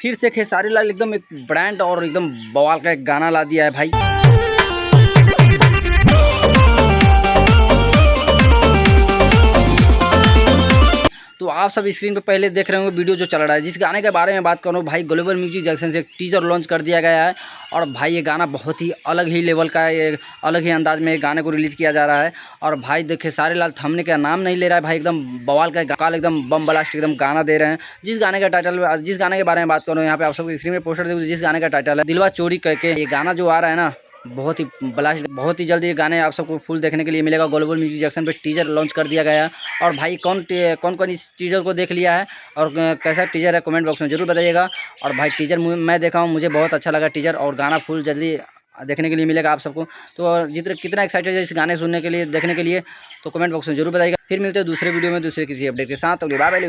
फिर से खेसारी लाल एकदम एक ब्रांड और एकदम बवाल का एक गाना ला दिया है भाई। तो आप सब स्क्रीन पे पहले देख रहे होंगे वीडियो जो चल रहा है, जिस गाने के बारे में बात करूँ भाई, ग्लोबल म्यूजिक जंक्शन से एक टीजर लॉन्च कर दिया गया है। और भाई ये गाना बहुत ही अलग ही लेवल का है, ये अलग ही अंदाज में गाने को रिलीज़ किया जा रहा है। और भाई देखिए खेसारी लाल थमने का नाम नहीं ले रहा है भाई, एकदम बवाल का काल एकदम बम ब्लास्ट एकदम गाना दे रहे हैं। जिस गाने का टाइटल, जिस गाने के बारे में बात करूँ यहाँ पे आप सबको स्क्रीन में पोस्टर देखो, जिस गाने का टाइटल है दिलवा चोरी करके, ये गाना जो आ रहा है ना बहुत ही ब्लास्ट, बहुत ही जल्दी ये गाने आप सबको फुल देखने के लिए मिलेगा। ग्लोबल म्यूजिक जंक्शन पे टीजर लॉन्च कर दिया गया है। और भाई कौन कौन इस टीजर को देख लिया है और कैसा टीजर है कमेंट बॉक्स में जरूर बताइएगा। और भाई टीजर मैं देखा हूँ, मुझे बहुत अच्छा लगा टीजर, और गाना फुल जल्दी देखने के लिए मिलेगा आप सबको। तो जितना कितना एक्साइटेड है इस गाने सुनने के लिए, देखने के लिए, तो कमेंट बॉक्स में जरूर बताइएगा। फिर मिलते हैं दूसरे वीडियो में दूसरे किसी अपडेट के साथ। तो बाय बाय।